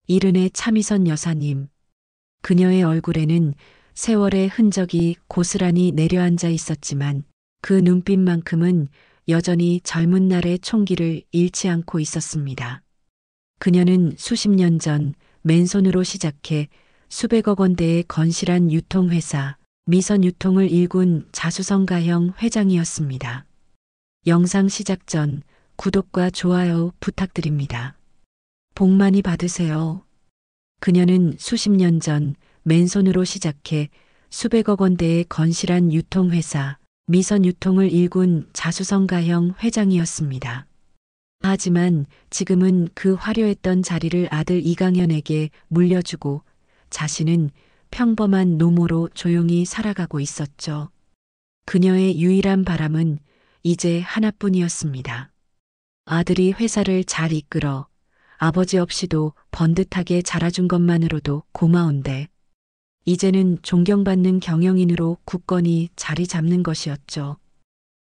이른의 차미선 여사님. 그녀의 얼굴에는 세월의 흔적이 고스란히 내려앉아 있었지만 그 눈빛만큼은 여전히 젊은 날의 총기를 잃지 않고 있었습니다. 그녀는 수십 년 전 맨손으로 시작해 수백억 원대의 건실한 유통회사 미선유통을 일군 자수성가형 회장이었습니다. 영상 시작 전 구독과 좋아요 부탁드립니다. 복 많이 받으세요. 그녀는 수십 년 전 맨손으로 시작해 수백억 원대의 건실한 유통회사 미선유통을 일군 자수성가형 회장이었습니다. 하지만 지금은 그 화려했던 자리를 아들 이강현에게 물려주고 자신은 평범한 노모로 조용히 살아가고 있었죠. 그녀의 유일한 바람은 이제 하나뿐이었습니다. 아들이 회사를 잘 이끌어 아버지 없이도 번듯하게 자라준 것만으로도 고마운데 이제는 존경받는 경영인으로 굳건히 자리 잡는 것이었죠.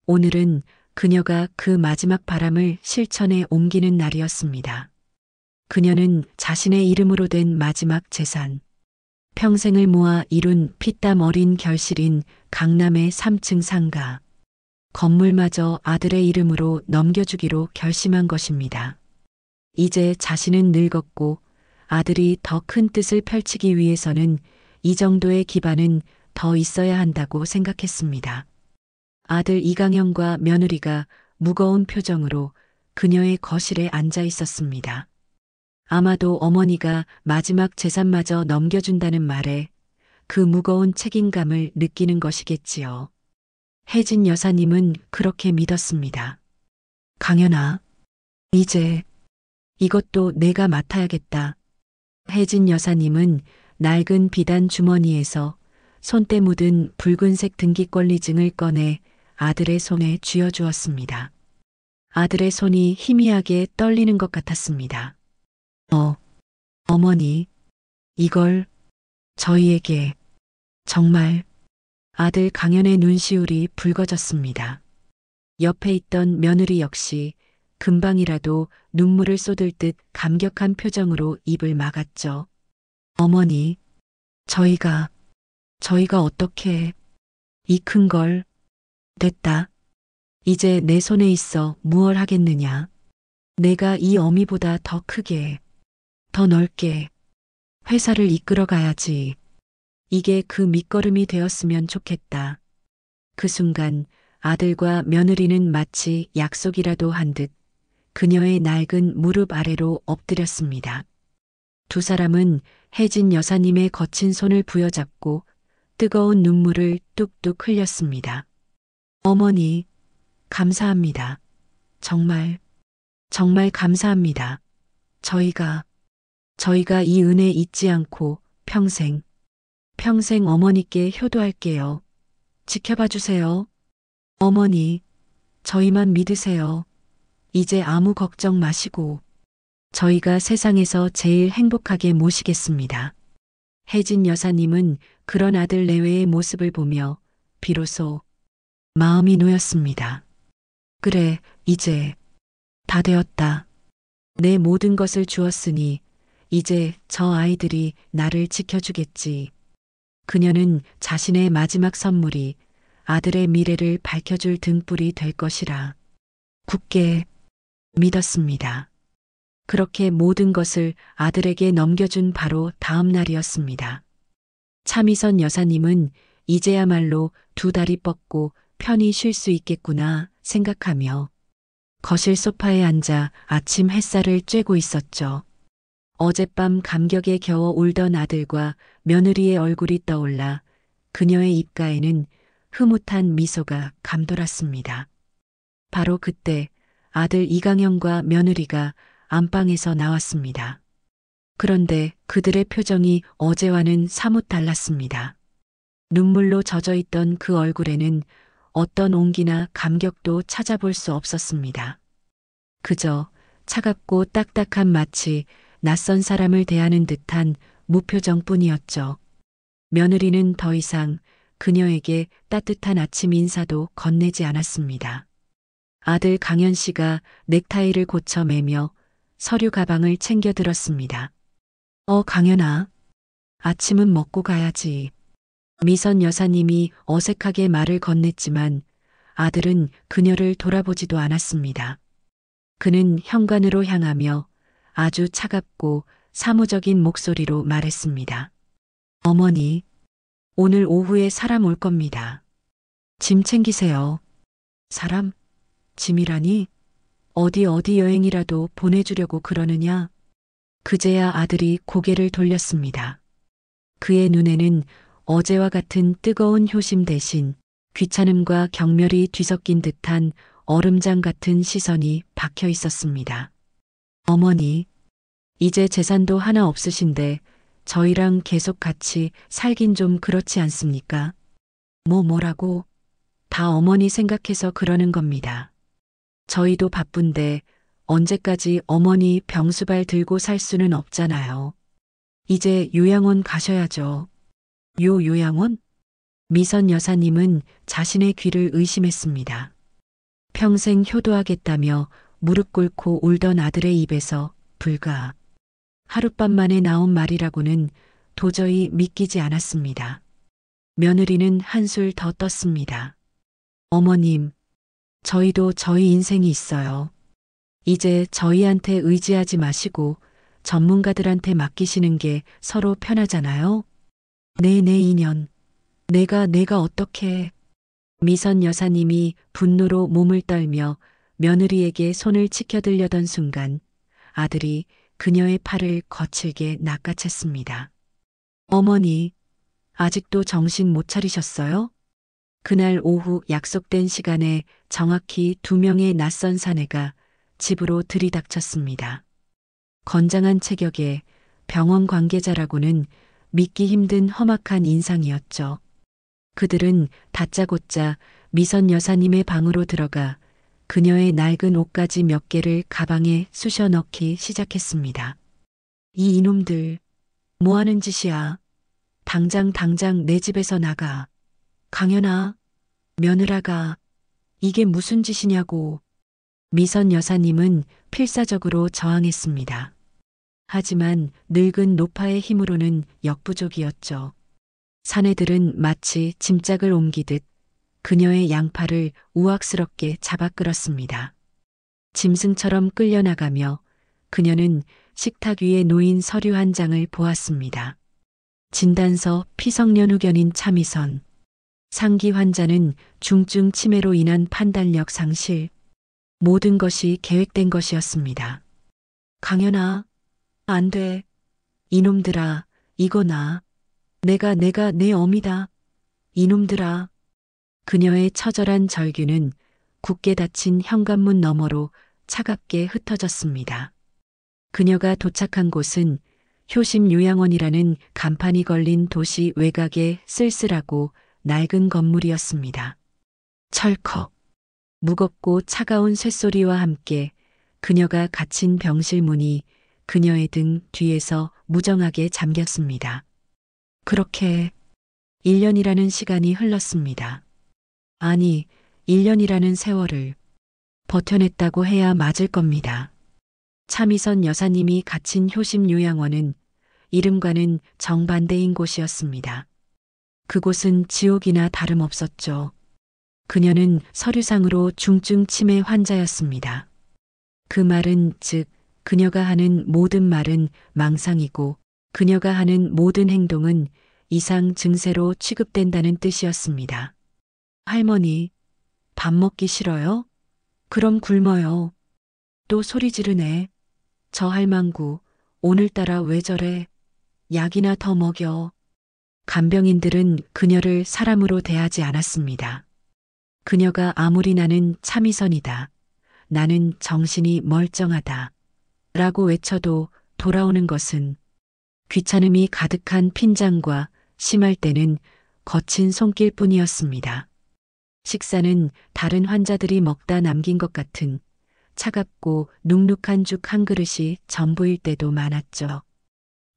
오늘은 그녀가 그 마지막 바람을 실천에 옮기는 날이었습니다. 그녀는 자신의 이름으로 된 마지막 재산, 평생을 모아 이룬 피땀 어린 결실인 강남의 3층 상가, 건물마저 아들의 이름으로 넘겨주기로 결심한 것입니다. 이제 자신은 늙었고 아들이 더 큰 뜻을 펼치기 위해서는 이 정도의 기반은 더 있어야 한다고 생각했습니다. 아들 이강현과 며느리가 무거운 표정으로 그녀의 거실에 앉아 있었습니다. 아마도 어머니가 마지막 재산마저 넘겨준다는 말에 그 무거운 책임감을 느끼는 것이겠지요. 혜진 여사님은 그렇게 믿었습니다. 강현아, 이제 이것도 내가 맡아야겠다. 혜진 여사님은 낡은 비단 주머니에서 손때 묻은 붉은색 등기권리증을 꺼내 아들의 손에 쥐어주었습니다. 아들의 손이 희미하게 떨리는 것 같았습니다. 어머니, 이걸 저희에게 정말. 아들 강현의 눈시울이 붉어졌습니다. 옆에 있던 며느리 역시 금방이라도 눈물을 쏟을 듯 감격한 표정으로 입을 막았죠. 어머니, 저희가 어떻게 이 큰 걸. 됐다. 이제 내 손에 있어 무얼 하겠느냐. 내가 이 어미보다 더 크게, 더 넓게 회사를 이끌어 가야지. 이게 그 밑거름이 되었으면 좋겠다. 그 순간 아들과 며느리는 마치 약속이라도 한 듯 그녀의 낡은 무릎 아래로 엎드렸습니다. 두 사람은 혜진 여사님의 거친 손을 부여잡고 뜨거운 눈물을 뚝뚝 흘렸습니다. 어머니, 감사합니다. 정말 감사합니다. 저희가 이 은혜 잊지 않고 평생 어머니께 효도할게요. 지켜봐 주세요. 어머니, 저희만 믿으세요. 이제 아무 걱정 마시고 저희가 세상에서 제일 행복하게 모시겠습니다. 혜진 여사님은 그런 아들 내외의 모습을 보며 비로소 마음이 놓였습니다. 그래, 이제 다 되었다. 내 모든 것을 주었으니 이제 저 아이들이 나를 지켜주겠지. 그녀는 자신의 마지막 선물이 아들의 미래를 밝혀줄 등불이 될 것이라 굳게 믿었습니다. 그렇게 모든 것을 아들에게 넘겨준 바로 다음 날이었습니다. 차미선 여사님은 이제야말로 두 다리 뻗고 편히 쉴 수 있겠구나 생각하며 거실 소파에 앉아 아침 햇살을 쬐고 있었죠. 어젯밤 감격에 겨워 울던 아들과 며느리의 얼굴이 떠올라 그녀의 입가에는 흐뭇한 미소가 감돌았습니다. 바로 그때 아들 이강현과 며느리가 안방에서 나왔습니다. 그런데 그들의 표정이 어제와는 사뭇 달랐습니다. 눈물로 젖어 있던 그 얼굴에는 어떤 온기나 감격도 찾아볼 수 없었습니다. 그저 차갑고 딱딱한 마치 낯선 사람을 대하는 듯한 무표정뿐이었죠. 며느리는 더 이상 그녀에게 따뜻한 아침 인사도 건네지 않았습니다. 아들 강현 씨가 넥타이를 고쳐 매며 서류 가방을 챙겨 들었습니다. 강연아. 아침은 먹고 가야지. 미선 여사님이 어색하게 말을 건넸지만 아들은 그녀를 돌아보지도 않았습니다. 그는 현관으로 향하며 아주 차갑고 사무적인 목소리로 말했습니다. 어머니, 오늘 오후에 사람 올 겁니다. 짐 챙기세요. 사람? 짐이라니? 어디 여행이라도 보내주려고 그러느냐? 그제야 아들이 고개를 돌렸습니다. 그의 눈에는 어제와 같은 뜨거운 효심 대신 귀찮음과 경멸이 뒤섞인 듯한 얼음장 같은 시선이 박혀 있었습니다. 어머니, 이제 재산도 하나 없으신데 저희랑 계속 같이 살긴 좀 그렇지 않습니까? 뭐라고? 다 어머니 생각해서 그러는 겁니다. 저희도 바쁜데 언제까지 어머니 병수발 들고 살 수는 없잖아요. 이제 요양원 가셔야죠. 요양원? 미선 여사님은 자신의 귀를 의심했습니다. 평생 효도하겠다며 무릎 꿇고 울던 아들의 입에서 불과 하룻밤 만에 나온 말이라고는 도저히 믿기지 않았습니다. 며느리는 한술 더 떴습니다. 어머님, 저희도 저희 인생이 있어요. 이제 저희한테 의지하지 마시고 전문가들한테 맡기시는 게 서로 편하잖아요. 내 인연. 내가 어떻게. 미선 여사님이 분노로 몸을 떨며 며느리에게 손을 치켜들려던 순간 아들이 그녀의 팔을 거칠게 낚아챘습니다. 어머니, 아직도 정신 못 차리셨어요? 그날 오후 약속된 시간에 정확히 2명의 낯선 사내가 집으로 들이닥쳤습니다. 건장한 체격에 병원 관계자라고는 믿기 힘든 험악한 인상이었죠. 그들은 다짜고짜 미선 여사님의 방으로 들어가 그녀의 낡은 옷가지 몇 개를 가방에 쑤셔 넣기 시작했습니다. 이 이놈들, 뭐 하는 짓이야? 당장 내 집에서 나가. 강연아, 며느라가, 이게 무슨 짓이냐고. 미선 여사님은 필사적으로 저항했습니다. 하지만 늙은 노파의 힘으로는 역부족이었죠. 사내들은 마치 짐짝을 옮기듯 그녀의 양팔을 우악스럽게 잡아 끌었습니다. 짐승처럼 끌려나가며 그녀는 식탁 위에 놓인 서류 한 장을 보았습니다. 진단서 피성년후견인 차미선. 상기 환자는 중증 치매로 인한 판단력 상실. 모든 것이 계획된 것이었습니다. 강연아, 안 돼. 이놈들아, 이거 내가 내 어미다. 이놈들아. 그녀의 처절한 절규는 굳게 닫힌 현관문 너머로 차갑게 흩어졌습니다. 그녀가 도착한 곳은 효심요양원이라는 간판이 걸린 도시 외곽의 쓸쓸하고 낡은 건물이었습니다. 철컥. 무겁고 차가운 쇳소리와 함께 그녀가 갇힌 병실 문이 그녀의 등 뒤에서 무정하게 잠겼습니다. 그렇게 1년이라는 시간이 흘렀습니다. 아니, 1년이라는 세월을 버텨냈다고 해야 맞을 겁니다. 차미선 여사님이 갇힌 효심요양원은 이름과는 정반대인 곳이었습니다. 그곳은 지옥이나 다름없었죠. 그녀는 서류상으로 중증 치매 환자였습니다. 그 말은 즉 그녀가 하는 모든 말은 망상이고 그녀가 하는 모든 행동은 이상 증세로 취급된다는 뜻이었습니다. 할머니, 밥 먹기 싫어요? 그럼 굶어요. 또 소리 지르네. 저 할망구, 오늘따라 왜 저래? 약이나 더 먹여. 간병인들은 그녀를 사람으로 대하지 않았습니다. 그녀가 아무리 나는 차미선이다. 나는 정신이 멀쩡하다. 라고 외쳐도 돌아오는 것은 귀찮음이 가득한 핀잔과 심할 때는 거친 손길뿐이었습니다. 식사는 다른 환자들이 먹다 남긴 것 같은 차갑고 눅눅한 죽 한 그릇이 전부일 때도 많았죠.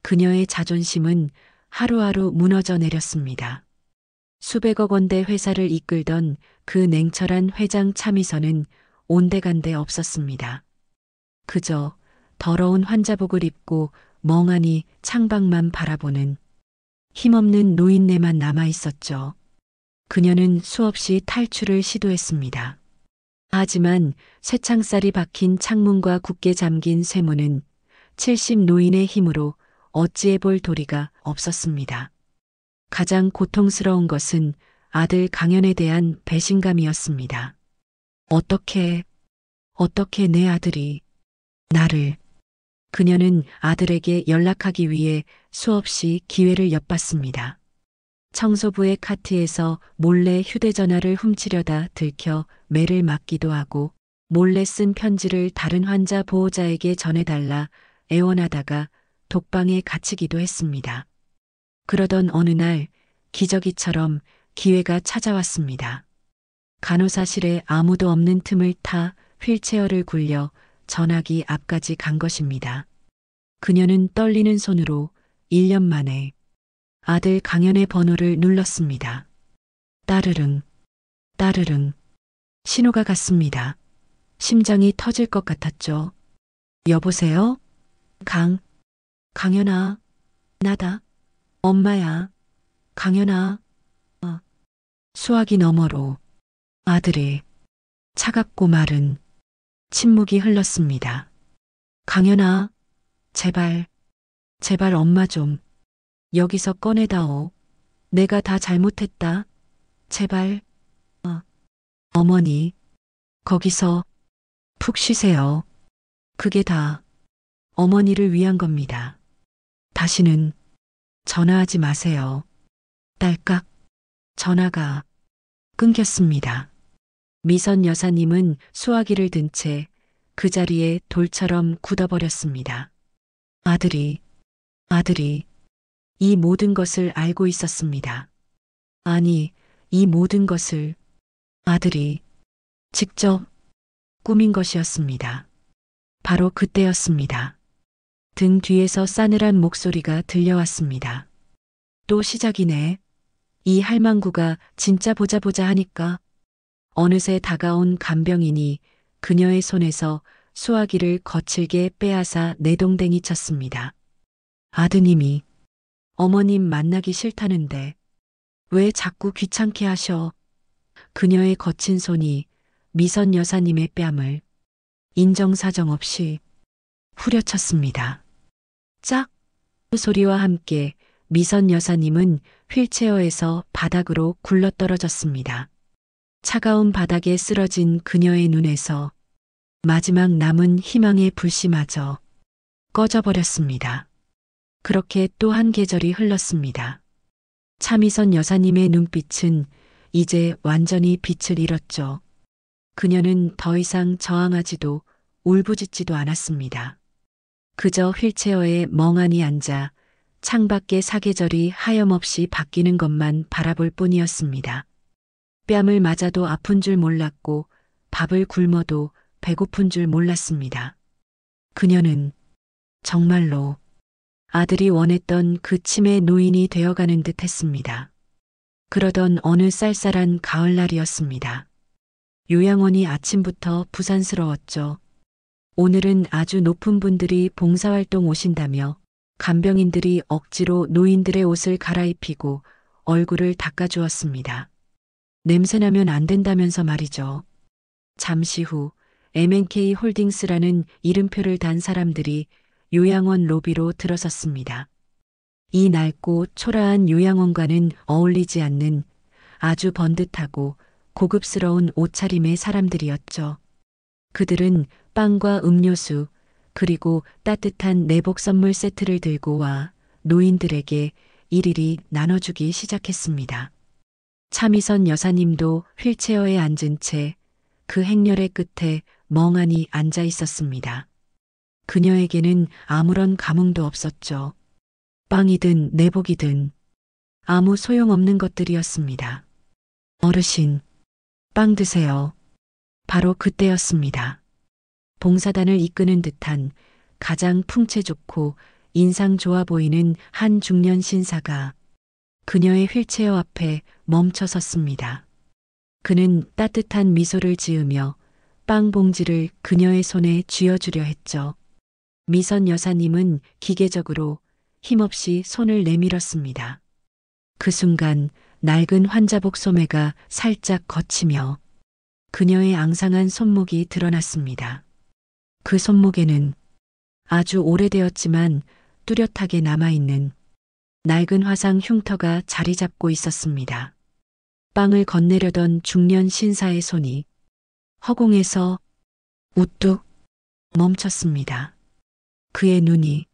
그녀의 자존심은 하루하루 무너져 내렸습니다. 수백억 원대 회사를 이끌던 그 냉철한 회장 차미선은 온데간데 없었습니다. 그저 더러운 환자복을 입고 멍하니 창밖만 바라보는 힘없는 노인네만 남아 있었죠. 그녀는 수없이 탈출을 시도했습니다. 하지만 쇠창살이 박힌 창문과 굳게 잠긴 쇠문은 70 노인의 힘으로 어찌해 볼 도리가 없었습니다. 가장 고통스러운 것은 아들 강연에 대한 배신감이었습니다. 어떻게 내 아들이 나를. 그녀는 아들에게 연락하기 위해 수없이 기회를 엿봤습니다. 청소부의 카트에서 몰래 휴대전화를 훔치려다 들켜 매를 맞기도 하고 몰래 쓴 편지를 다른 환자 보호자에게 전해달라 애원하다가 독방에 갇히기도 했습니다. 그러던 어느 날 기저귀처럼 기회가 찾아왔습니다. 간호사실에 아무도 없는 틈을 타 휠체어를 굴려 전화기 앞까지 간 것입니다. 그녀는 떨리는 손으로 1년 만에 아들 강연의 번호를 눌렀습니다. 따르릉, 따르릉. 신호가 갔습니다. 심장이 터질 것 같았죠. 여보세요? 강연아, 나다. 엄마야. 강연아. 수화기 너머로 아들의 차갑고 마른 침묵이 흘렀습니다. 강연아, 제발 엄마 좀 여기서 꺼내다오. 내가 다 잘못했다. 제발. 어머니, 거기서 푹 쉬세요. 그게 다 어머니를 위한 겁니다. 다시는 전화하지 마세요. 딸깍. 전화가 끊겼습니다. 미선 여사님은 수화기를 든 채 그 자리에 돌처럼 굳어버렸습니다. 아들이 이 모든 것을 알고 있었습니다. 아니, 이 모든 것을 아들이 직접 꾸민 것이었습니다. 바로 그때였습니다. 등 뒤에서 싸늘한 목소리가 들려왔습니다. 또 시작이네. 이 할망구가 진짜 보자 하니까. 어느새 다가온 간병인이 그녀의 손에서 수화기를 거칠게 빼앗아 내동댕이 쳤습니다. 아드님이 어머님 만나기 싫다는데 왜 자꾸 귀찮게 하셔? 그녀의 거친 손이 미선 여사님의 뺨을 인정사정 없이 후려쳤습니다. 짝! 소리와 함께 미선 여사님은 휠체어에서 바닥으로 굴러떨어졌습니다. 차가운 바닥에 쓰러진 그녀의 눈에서 마지막 남은 희망의 불씨마저 꺼져버렸습니다. 그렇게 또 한 계절이 흘렀습니다. 차미선 여사님의 눈빛은 이제 완전히 빛을 잃었죠. 그녀는 더 이상 저항하지도 울부짖지도 않았습니다. 그저 휠체어에 멍하니 앉아 창밖의 사계절이 하염없이 바뀌는 것만 바라볼 뿐이었습니다. 뺨을 맞아도 아픈 줄 몰랐고 밥을 굶어도 배고픈 줄 몰랐습니다. 그녀는 정말로 아들이 원했던 그 치매 노인이 되어가는 듯 했습니다. 그러던 어느 쌀쌀한 가을날이었습니다. 요양원이 아침부터 부산스러웠죠. 오늘은 아주 높은 분들이 봉사활동 오신다며 간병인들이 억지로 노인들의 옷을 갈아입히고 얼굴을 닦아주었습니다. 냄새나면 안 된다면서 말이죠. 잠시 후 M&K 홀딩스라는 이름표를 단 사람들이 요양원 로비로 들어섰습니다. 이 낡고 초라한 요양원과는 어울리지 않는 아주 번듯하고 고급스러운 옷차림의 사람들이었죠. 그들은 빵과 음료수 그리고 따뜻한 내복 선물 세트를 들고 와 노인들에게 일일이 나눠주기 시작했습니다. 차미선 여사님도 휠체어에 앉은 채 그 행렬의 끝에 멍하니 앉아 있었습니다. 그녀에게는 아무런 감흥도 없었죠. 빵이든 내복이든 아무 소용없는 것들이었습니다. 어르신, 빵 드세요. 바로 그때였습니다. 봉사단을 이끄는 듯한 가장 풍채 좋고 인상 좋아 보이는 한 중년 신사가 그녀의 휠체어 앞에 멈춰 섰습니다. 그는 따뜻한 미소를 지으며 빵 봉지를 그녀의 손에 쥐어주려 했죠. 미선 여사님은 기계적으로 힘없이 손을 내밀었습니다. 그 순간 낡은 환자복 소매가 살짝 걷히며 그녀의 앙상한 손목이 드러났습니다. 그 손목에는 아주 오래되었지만 뚜렷하게 남아있는 낡은 화상 흉터가 자리 잡고 있었습니다. 빵을 건네려던 중년 신사의 손이 허공에서 우뚝 멈췄습니다. 그의 눈이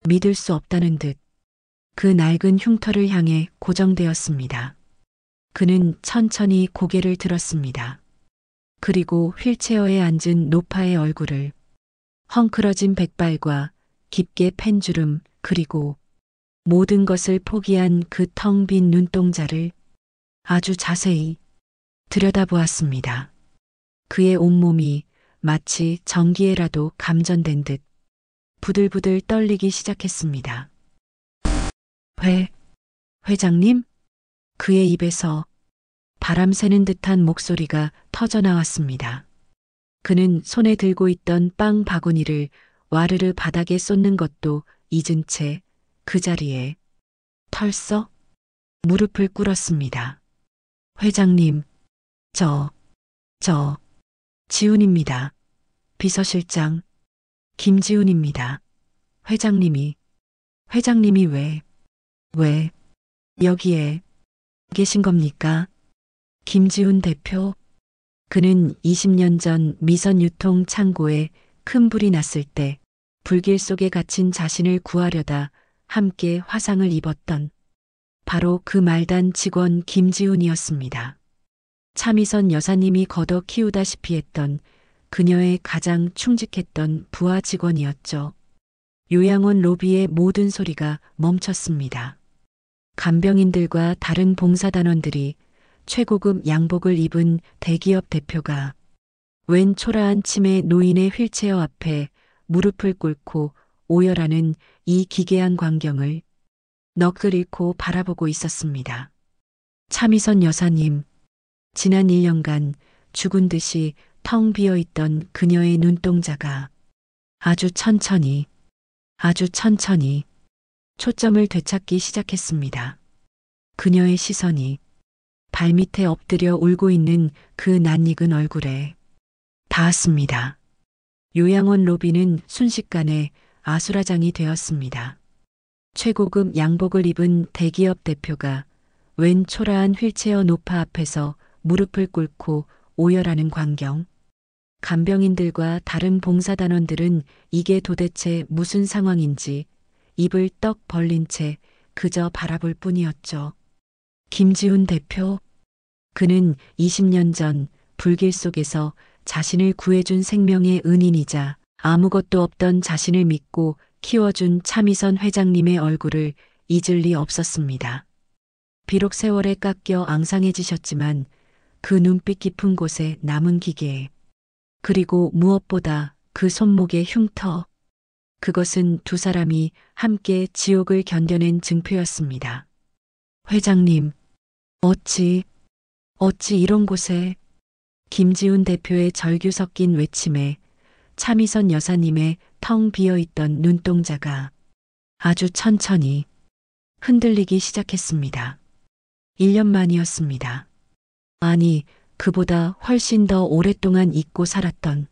믿을 수 없다는 듯 그 낡은 흉터를 향해 고정되었습니다. 그는 천천히 고개를 들었습니다. 그리고 휠체어에 앉은 노파의 얼굴을 헝클어진 백발과 깊게 팬 주름 그리고 모든 것을 포기한 그 텅 빈 눈동자를 아주 자세히 들여다보았습니다. 그의 온몸이 마치 전기에라도 감전된 듯 부들부들 떨리기 시작했습니다. 회장님? 그의 입에서 바람 새는 듯한 목소리가 터져 나왔습니다. 그는 손에 들고 있던 빵 바구니를 와르르 바닥에 쏟는 것도 잊은 채 그 자리에 털썩 무릎을 꿇었습니다. 회장님, 저, 지훈입니다. 비서실장, 김지훈입니다. 회장님이 왜 여기에 계신 겁니까? 김지훈 대표? 그는 20년 전 미선 유통 창고에 큰 불이 났을 때 불길 속에 갇힌 자신을 구하려다 함께 화상을 입었던 바로 그 말단 직원 김지훈이었습니다. 차미선 여사님이 걷어 키우다시피 했던 그녀의 가장 충직했던 부하 직원이었죠. 요양원 로비의 모든 소리가 멈췄습니다. 간병인들과 다른 봉사단원들이 최고급 양복을 입은 대기업 대표가 웬 초라한 치매 노인의 휠체어 앞에 무릎을 꿇고 오열하는 이 기괴한 광경을 넋을 잃고 바라보고 있었습니다. 차미선 여사님, 지난 1년간 죽은 듯이 텅 비어 있던 그녀의 눈동자가 아주 천천히 초점을 되찾기 시작했습니다. 그녀의 시선이 발밑에 엎드려 울고 있는 그 낯익은 얼굴에 닿았습니다. 요양원 로비는 순식간에 아수라장이 되었습니다. 최고급 양복을 입은 대기업 대표가 웬 초라한 휠체어 노파 앞에서 무릎을 꿇고 오열하는 광경. 간병인들과 다른 봉사단원들은 이게 도대체 무슨 상황인지 입을 떡 벌린 채 그저 바라볼 뿐이었죠. 김지훈 대표? 그는 20년 전 불길 속에서 자신을 구해준 생명의 은인이자 아무것도 없던 자신을 믿고 키워준 차미선 회장님의 얼굴을 잊을 리 없었습니다. 비록 세월에 깎여 앙상해지셨지만 그 눈빛 깊은 곳에 남은 기계, 그리고 무엇보다 그 손목의 흉터, 그것은 두 사람이 함께 지옥을 견뎌낸 증표였습니다. 회장님, 어찌 이런 곳에? 김지훈 대표의 절규 섞인 외침에 차미선 여사님의 텅 비어있던 눈동자가 아주 천천히 흔들리기 시작했습니다. 1년 만이었습니다. 아니, 그보다 훨씬 더 오랫동안 잊고 살았던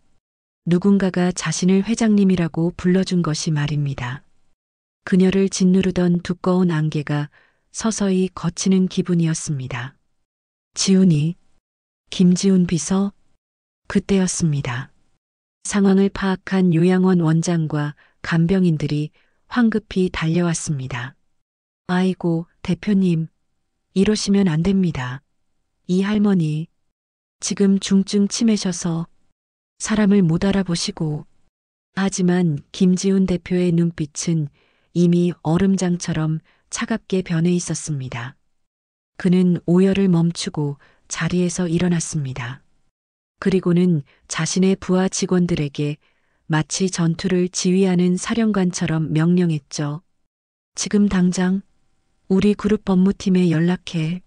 누군가가 자신을 회장님이라고 불러준 것이 말입니다. 그녀를 짓누르던 두꺼운 안개가 서서히 걷히는 기분이었습니다. 지훈이, 김지훈 비서, 그때였습니다. 상황을 파악한 요양원 원장과 간병인들이 황급히 달려왔습니다. 아이고, 대표님, 이러시면 안 됩니다. 이 할머니, 지금 중증 치매셔서 사람을 못 알아보시고. 하지만 김지훈 대표의 눈빛은 이미 얼음장처럼 차갑게 변해 있었습니다. 그는 오열을 멈추고 자리에서 일어났습니다. 그리고는 자신의 부하 직원들에게 마치 전투를 지휘하는 사령관처럼 명령했죠. 지금 당장 우리 그룹 법무팀에 연락해.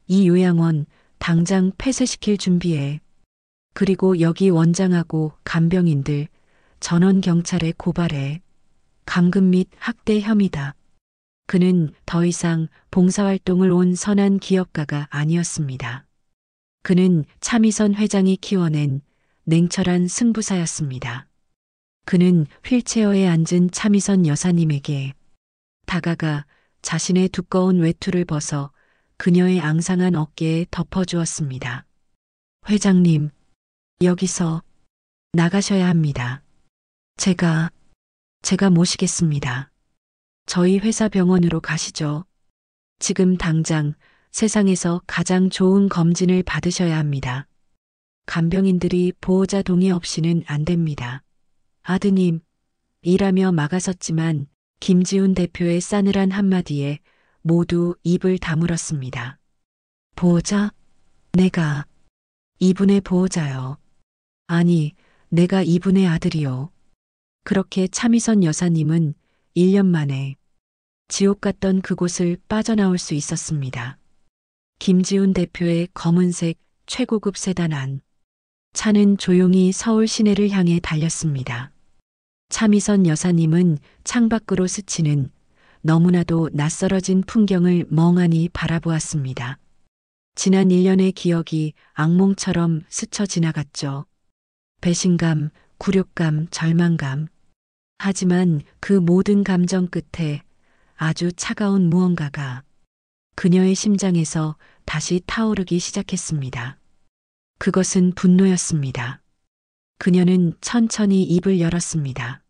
이 요양원 당장 폐쇄시킬 준비해. 그리고 여기 원장하고 간병인들 전원 경찰에 고발해 감금 및 학대 혐의다. 그는 더 이상 봉사활동을 온 선한 기업가가 아니었습니다. 그는 차미선 회장이 키워낸 냉철한 승부사였습니다. 그는 휠체어에 앉은 차미선 여사님에게 다가가 자신의 두꺼운 외투를 벗어 그녀의 앙상한 어깨에 덮어주었습니다. 회장님, 여기서 나가셔야 합니다. 제가 모시겠습니다. 저희 회사 병원으로 가시죠. 지금 당장 세상에서 가장 좋은 검진을 받으셔야 합니다. 간병인들이 보호자 동의 없이는 안 됩니다. 아드님, 이라며 막아섰지만 김지훈 대표의 싸늘한 한마디에 모두 입을 다물었습니다. 보호자? 내가 이분의 보호자요. 아니, 내가 이분의 아들이요. 그렇게 차미선 여사님은 1년 만에 지옥 같던 그곳을 빠져나올 수 있었습니다. 김지훈 대표의 검은색 최고급 세단 안. 차는 조용히 서울 시내를 향해 달렸습니다. 차미선 여사님은 창밖으로 스치는 너무나도 낯설어진 풍경을 멍하니 바라보았습니다. 지난 1년의 기억이 악몽처럼 스쳐 지나갔죠. 배신감, 굴욕감, 절망감. 하지만 그 모든 감정 끝에 아주 차가운 무언가가 그녀의 심장에서 다시 타오르기 시작했습니다. 그것은 분노였습니다. 그녀는 천천히 입을 열었습니다.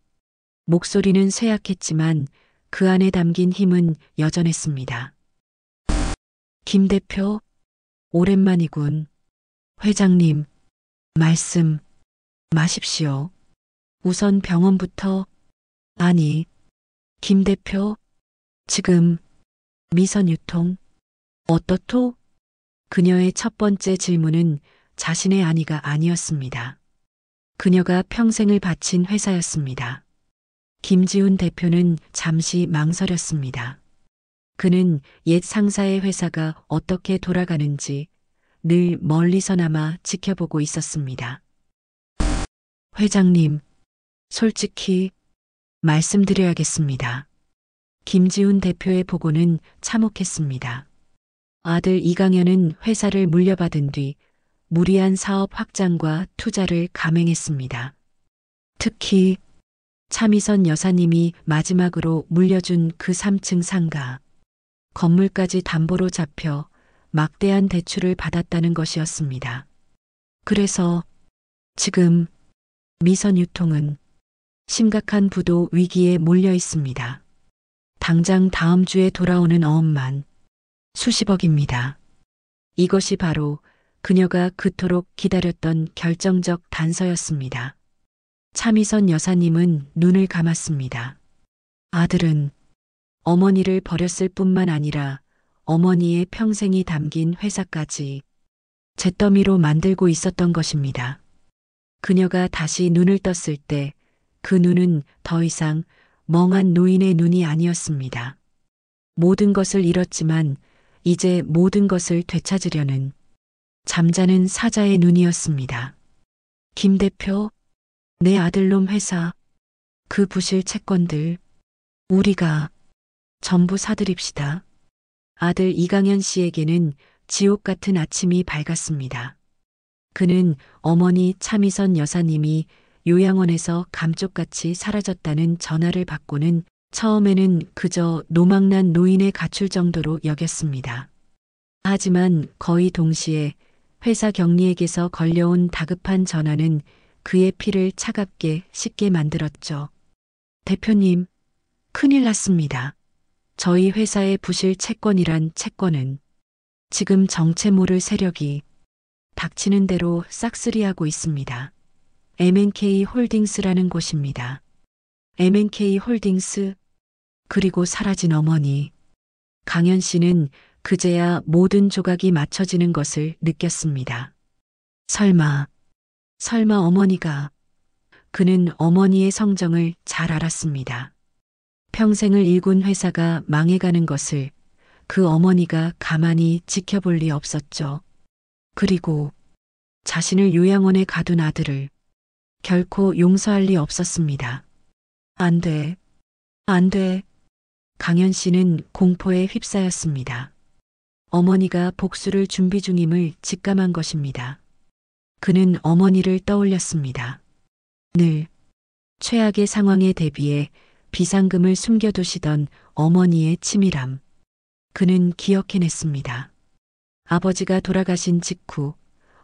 목소리는 쇠약했지만 그 안에 담긴 힘은 여전했습니다. 김 대표, 오랜만이군. 회장님, 말씀 마십시오. 우선 병원부터. 아니, 김 대표, 지금 미선 유통 어떻소? 그녀의 첫 번째 질문은 자신의 아니가 아니었습니다. 그녀가 평생을 바친 회사였습니다. 김지훈 대표는 잠시 망설였습니다. 그는 옛 상사의 회사가 어떻게 돌아가는지 늘 멀리서나마 지켜보고 있었습니다. 회장님, 솔직히 말씀드려야겠습니다. 김지훈 대표의 보고는 참혹했습니다. 아들 이강현은 회사를 물려받은 뒤 무리한 사업 확장과 투자를 감행했습니다. 특히 차미선 여사님이 마지막으로 물려준 그 3층 상가, 건물까지 담보로 잡혀 막대한 대출을 받았다는 것이었습니다. 그래서 지금 미선 유통은 심각한 부도 위기에 몰려 있습니다. 당장 다음 주에 돌아오는 어음만 수십억입니다. 이것이 바로 그녀가 그토록 기다렸던 결정적 단서였습니다. 차미선 여사님은 눈을 감았습니다. 아들은 어머니를 버렸을 뿐만 아니라 어머니의 평생이 담긴 회사까지 잿더미로 만들고 있었던 것입니다. 그녀가 다시 눈을 떴을 때 그 눈은 더 이상 멍한 노인의 눈이 아니었습니다. 모든 것을 잃었지만 이제 모든 것을 되찾으려는 잠자는 사자의 눈이었습니다. 김 대표, 내 아들놈 회사, 그 부실 채권들, 우리가 전부 사들입시다. 아들 이강현 씨에게는 지옥 같은 아침이 밝았습니다. 그는 어머니 차미선 여사님이 요양원에서 감쪽같이 사라졌다는 전화를 받고는 처음에는 그저 노망난 노인의 가출 정도로 여겼습니다. 하지만 거의 동시에 회사 경리에게서 걸려온 다급한 전화는 그의 피를 차갑게 식게 만들었죠. 대표님, 큰일 났습니다. 저희 회사의 부실 채권이란 채권은 지금 정체 모를 세력이 닥치는 대로 싹쓸이하고 있습니다. M&K 홀딩스라는 곳입니다. M&K 홀딩스, 그리고 사라진 어머니. 강현 씨는 그제야 모든 조각이 맞춰지는 것을 느꼈습니다. 설마 어머니가. 그는 어머니의 성정을 잘 알았습니다. 평생을 일군 회사가 망해가는 것을 그 어머니가 가만히 지켜볼 리 없었죠. 그리고 자신을 요양원에 가둔 아들을 결코 용서할 리 없었습니다. 안 돼. 안 돼. 강현 씨는 공포에 휩싸였습니다. 어머니가 복수를 준비 중임을 직감한 것입니다. 그는 어머니를 떠올렸습니다. 늘 최악의 상황에 대비해 비상금을 숨겨두시던 어머니의 치밀함. 그는 기억해냈습니다. 아버지가 돌아가신 직후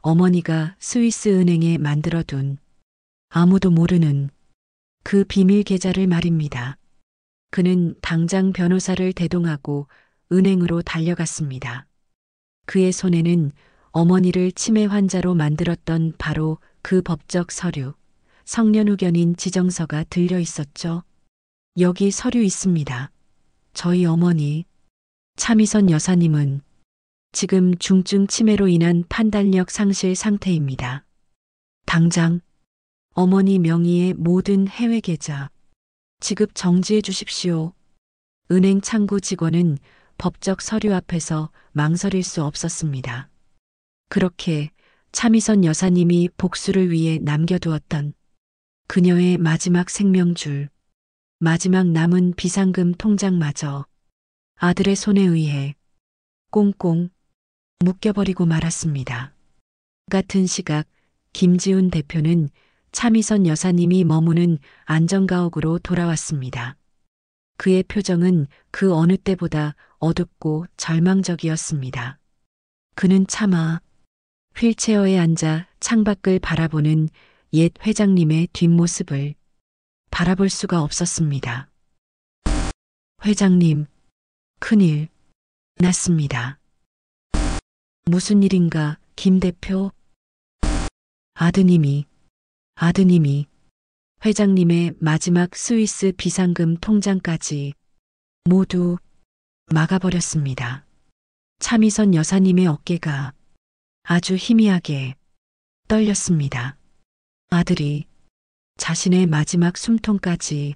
어머니가 스위스 은행에 만들어둔 아무도 모르는 그 비밀 계좌를 말입니다. 그는 당장 변호사를 대동하고 은행으로 달려갔습니다. 그의 손에는 어머니를 치매 환자로 만들었던 바로 그 법적 서류, 성년후견인 지정서가 들려 있었죠. 여기 서류 있습니다. 저희 어머니, 차미선 여사님은 지금 중증 치매로 인한 판단력 상실 상태입니다. 당장 어머니 명의의 모든 해외 계좌 지급 정지해 주십시오. 은행 창구 직원은 법적 서류 앞에서 망설일 수 없었습니다. 그렇게 차미선 여사님이 복수를 위해 남겨두었던 그녀의 마지막 생명줄, 마지막 남은 비상금 통장마저 아들의 손에 의해 꽁꽁 묶여버리고 말았습니다. 같은 시각 김지훈 대표는 차미선 여사님이 머무는 안전가옥으로 돌아왔습니다. 그의 표정은 그 어느 때보다 어둡고 절망적이었습니다. 그는 차마 휠체어에 앉아 창밖을 바라보는 옛 회장님의 뒷모습을 바라볼 수가 없었습니다. 회장님, 큰일 났습니다. 무슨 일인가, 김 대표? 아드님이 회장님의 마지막 스위스 비상금 통장까지 모두 막아버렸습니다. 차미선 여사님의 어깨가 아주 희미하게 떨렸습니다. 아들이 자신의 마지막 숨통까지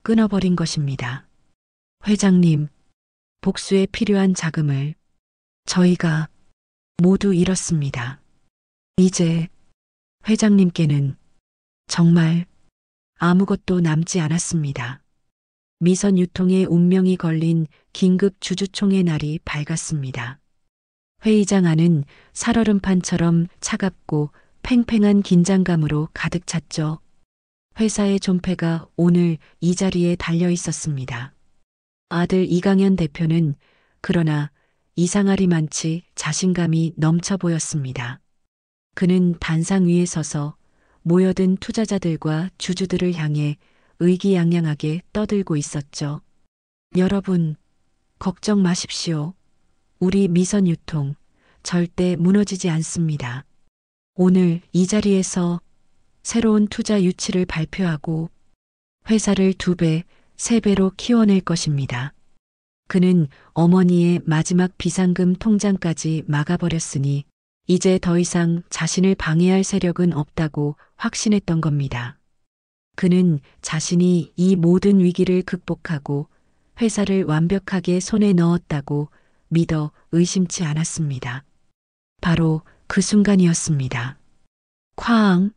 끊어버린 것입니다. 회장님, 복수에 필요한 자금을 저희가 모두 잃었습니다. 이제 회장님께는 정말 아무것도 남지 않았습니다. 미선 유통의 운명이 걸린 긴급 주주총회 날이 밝았습니다. 회의장 안은 살얼음판처럼 차갑고 팽팽한 긴장감으로 가득 찼죠. 회사의 존폐가 오늘 이 자리에 달려 있었습니다. 아들 이강현 대표는 그러나 이상하리만치 자신감이 넘쳐 보였습니다. 그는 단상 위에 서서 모여든 투자자들과 주주들을 향해 의기양양하게 떠들고 있었죠. 여러분, 걱정 마십시오. 우리 미선유통 절대 무너지지 않습니다. 오늘 이 자리에서 새로운 투자 유치를 발표하고 회사를 2배, 3배로 키워낼 것입니다. 그는 어머니의 마지막 비상금 통장까지 막아버렸으니 이제 더 이상 자신을 방해할 세력은 없다고 확신했던 겁니다. 그는 자신이 이 모든 위기를 극복하고 회사를 완벽하게 손에 넣었다고 믿어 의심치 않았습니다. 바로 그 순간이었습니다. 쾅!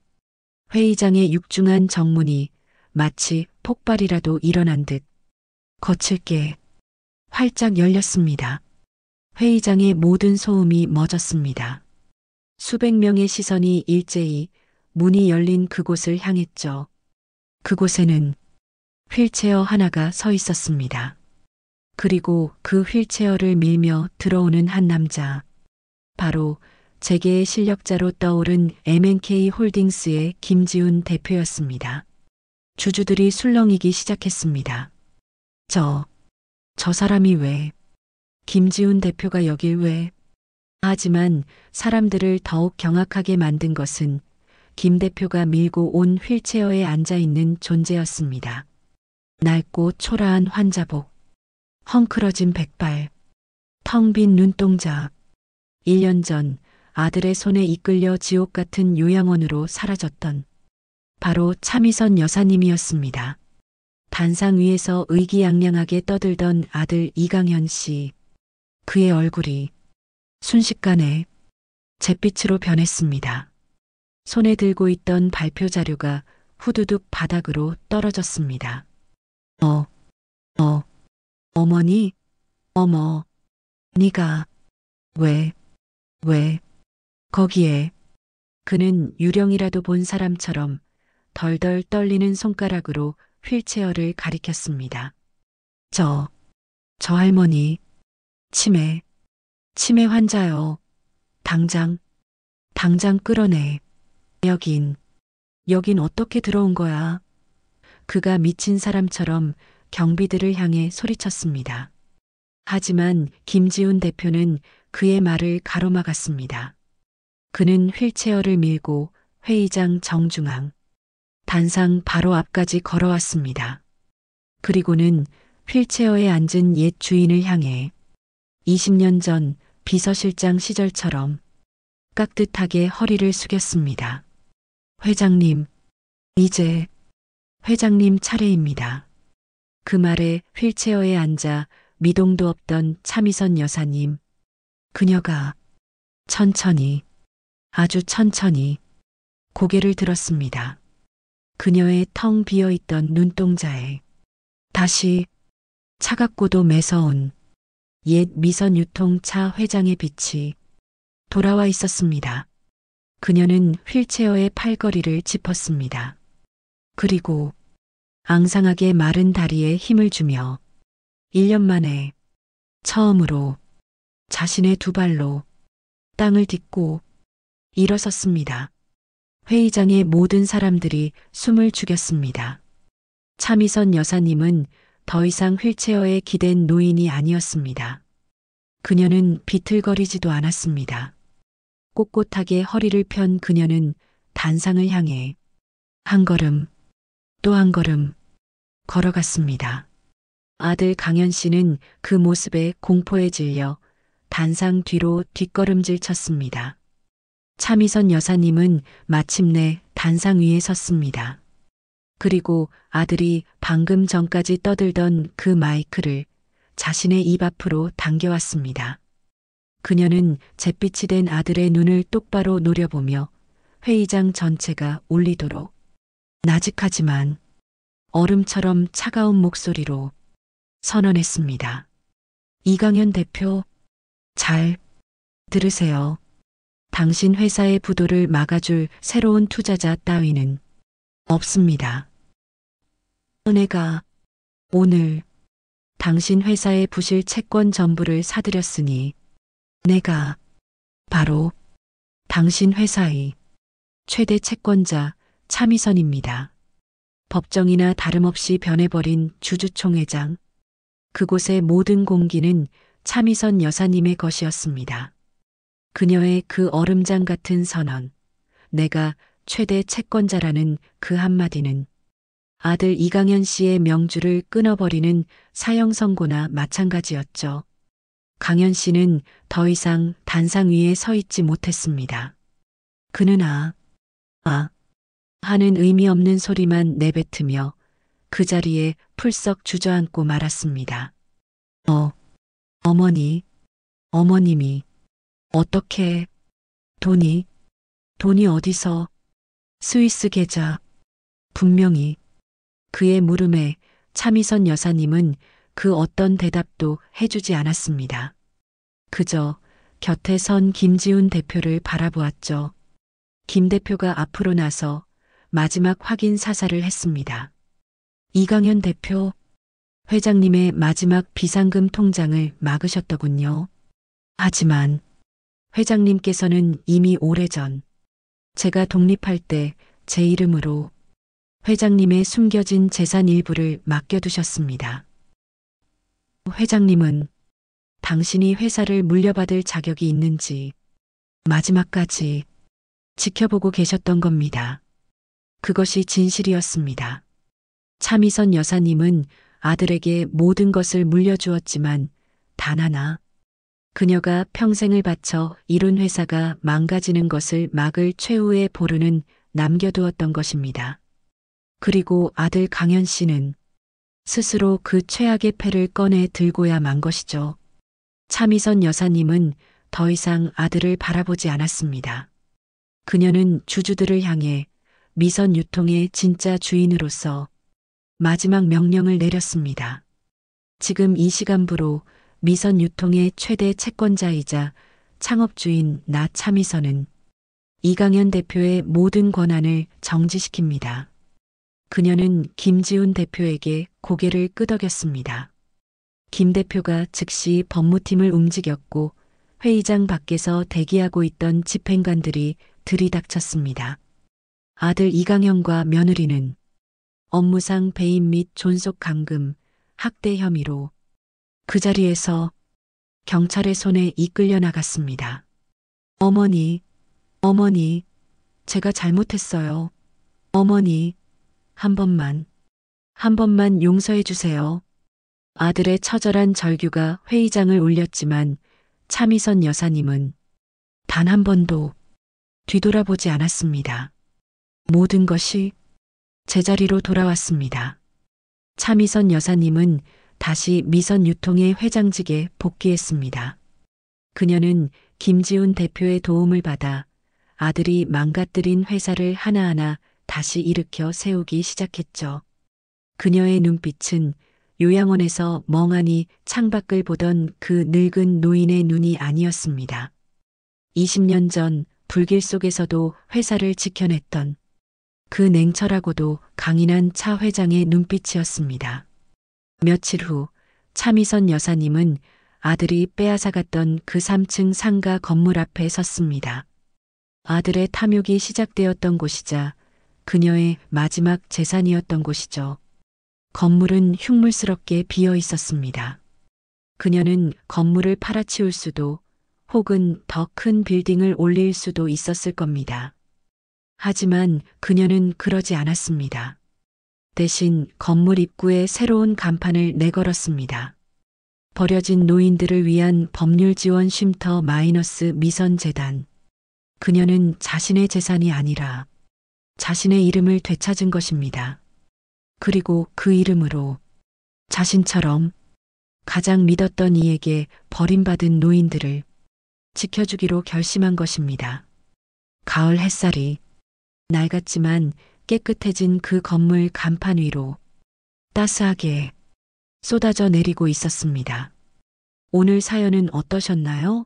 회의장의 육중한 정문이 마치 폭발이라도 일어난 듯 거칠게 활짝 열렸습니다. 회의장의 모든 소음이 멎었습니다. 수백 명의 시선이 일제히 문이 열린 그곳을 향했죠. 그곳에는 휠체어 하나가 서 있었습니다. 그리고 그 휠체어를 밀며 들어오는 한 남자. 바로 재계의 실력자로 떠오른 M&K 홀딩스의 김지훈 대표였습니다. 주주들이 술렁이기 시작했습니다. 저 사람이 왜? 김지훈 대표가 여길 왜? 하지만 사람들을 더욱 경악하게 만든 것은 김 대표가 밀고 온 휠체어에 앉아있는 존재였습니다. 낡고 초라한 환자복, 헝클어진 백발, 텅 빈 눈동자. 1년 전 아들의 손에 이끌려 지옥 같은 요양원으로 사라졌던 바로 차미선 여사님이었습니다. 단상 위에서 의기양양하게 떠들던 아들 이강현 씨. 그의 얼굴이 순식간에 잿빛으로 변했습니다. 손에 들고 있던 발표 자료가 후두둑 바닥으로 떨어졌습니다. 어, 어, 어머니, 어머, 네가 왜, 거기에. 그는 유령이라도 본 사람처럼 덜덜 떨리는 손가락으로 휠체어를 가리켰습니다. 저 할머니, 치매 환자요. 당장 끌어내. 여긴 어떻게 들어온 거야? 그가 미친 사람처럼 경비들을 향해 소리쳤습니다. 하지만 김지훈 대표는 그의 말을 가로막았습니다. 그는 휠체어를 밀고 회의장 정중앙, 단상 바로 앞까지 걸어왔습니다. 그리고는 휠체어에 앉은 옛 주인을 향해 20년 전 비서실장 시절처럼 깍듯하게 허리를 숙였습니다. 회장님, 이제 회장님 차례입니다. 그 말에 휠체어에 앉아 미동도 없던 차미선 여사님, 그녀가 천천히, 아주 천천히 고개를 들었습니다. 그녀의 텅 비어있던 눈동자에 다시 차갑고도 매서운 옛 미선 유통차 회장의 빛이 돌아와 있었습니다. 그녀는 휠체어의 팔걸이를 짚었습니다. 그리고 앙상하게 마른 다리에 힘을 주며 1년 만에 처음으로 자신의 두 발로 땅을 딛고 일어섰습니다. 회의장의 모든 사람들이 숨을 죽였습니다. 차미선 여사님은 더 이상 휠체어에 기댄 노인이 아니었습니다. 그녀는 비틀거리지도 않았습니다. 꼿꼿하게 허리를 편 그녀는 단상을 향해 한 걸음 또 한 걸음 걸어갔습니다. 아들 강현 씨는 그 모습에 공포에 질려 단상 뒤로 뒷걸음질 쳤습니다. 차미선 여사님은 마침내 단상 위에 섰습니다. 그리고 아들이 방금 전까지 떠들던 그 마이크를 자신의 입 앞으로 당겨왔습니다. 그녀는 잿빛이 된 아들의 눈을 똑바로 노려보며 회의장 전체가 울리도록 나직하지만 얼음처럼 차가운 목소리로 선언했습니다. 이강현 대표, 잘 들으세요. 당신 회사의 부도를 막아줄 새로운 투자자 따위는 없습니다. 은혜가 오늘 당신 회사의 부실 채권 전부를 사들였으니 내가 바로 당신 회사의 최대 채권자 차미선입니다. 법정이나 다름없이 변해버린 주주총회장. 그곳의 모든 공기는 차미선 여사님의 것이었습니다. 그녀의 그 얼음장 같은 선언, 내가 최대 채권자라는 그 한마디는 아들 이강현 씨의 명주를 끊어버리는 사형 선고나 마찬가지였죠. 강현 씨는 더 이상 단상 위에 서 있지 못했습니다. 그는 하는 의미 없는 소리만 내뱉으며 그 자리에 풀썩 주저앉고 말았습니다. 어머님이 어떻게 돈이 어디서 스위스 계좌 분명히 그의 물음에 차미선 여사님은 그 어떤 대답도 해주지 않았습니다. 그저 곁에 선 김지훈 대표를 바라보았죠. 김 대표가 앞으로 나서 마지막 확인 사살을 했습니다. 이강현 대표, 회장님의 마지막 비상금 통장을 막으셨더군요. 하지만 회장님께서는 이미 오래전 제가 독립할 때 제 이름으로 회장님의 숨겨진 재산 일부를 맡겨두셨습니다. 회장님은 당신이 회사를 물려받을 자격이 있는지 마지막까지 지켜보고 계셨던 겁니다. 그것이 진실이었습니다. 차미선 여사님은 아들에게 모든 것을 물려주었지만 단 하나, 그녀가 평생을 바쳐 이룬 회사가 망가지는 것을 막을 최후의 보루는 남겨두었던 것입니다. 그리고 아들 강현 씨는 스스로 그 최악의 패를 꺼내 들고야 만 것이죠. 차미선 여사님은 더 이상 아들을 바라보지 않았습니다. 그녀는 주주들을 향해 미선 유통의 진짜 주인으로서 마지막 명령을 내렸습니다. 지금 이 시간부로 미선 유통의 최대 채권자이자 창업주인 나 차미선은 이강현 대표의 모든 권한을 정지시킵니다. 그녀는 김지훈 대표에게 고개를 끄덕였습니다. 김 대표가 즉시 법무팀을 움직였고 회의장 밖에서 대기하고 있던 집행관들이 들이닥쳤습니다. 아들 이강현과 며느리는 업무상 배임 및 존속 감금, 학대 혐의로 그 자리에서 경찰의 손에 이끌려 나갔습니다. 어머니, 어머니, 제가 잘못했어요. 어머니, 한 번만 용서해 주세요. 아들의 처절한 절규가 회의장을 울렸지만 차미선 여사님은 단 한 번도 뒤돌아보지 않았습니다. 모든 것이 제자리로 돌아왔습니다. 차미선 여사님은 다시 미선 유통의 회장직에 복귀했습니다. 그녀는 김지훈 대표의 도움을 받아 아들이 망가뜨린 회사를 하나하나 다시 일으켜 세우기 시작했죠. 그녀의 눈빛은 요양원에서 멍하니 창밖을 보던 그 늙은 노인의 눈이 아니었습니다. 20년 전 불길 속에서도 회사를 지켜냈던 그 냉철하고도 강인한 차 회장의 눈빛이었습니다. 며칠 후 차미선 여사님은 아들이 빼앗아갔던 그 3층 상가 건물 앞에 섰습니다. 아들의 탐욕이 시작되었던 곳이자 그녀의 마지막 재산이었던 곳이죠. 건물은 흉물스럽게 비어 있었습니다. 그녀는 건물을 팔아치울 수도 혹은 더 큰 빌딩을 올릴 수도 있었을 겁니다. 하지만 그녀는 그러지 않았습니다. 대신 건물 입구에 새로운 간판을 내걸었습니다. 버려진 노인들을 위한 법률 지원 쉼터 마이너스 미선재단. 그녀는 자신의 재산이 아니라 자신의 이름을 되찾은 것입니다. 그리고 그 이름으로 자신처럼 가장 믿었던 이에게 버림받은 노인들을 지켜주기로 결심한 것입니다. 가을 햇살이 낡았지만 깨끗해진 그 건물 간판 위로 따스하게 쏟아져 내리고 있었습니다. 오늘 사연은 어떠셨나요?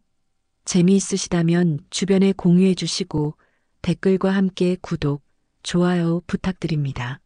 재미있으시다면 주변에 공유해 주시고 댓글과 함께 구독, 좋아요 부탁드립니다.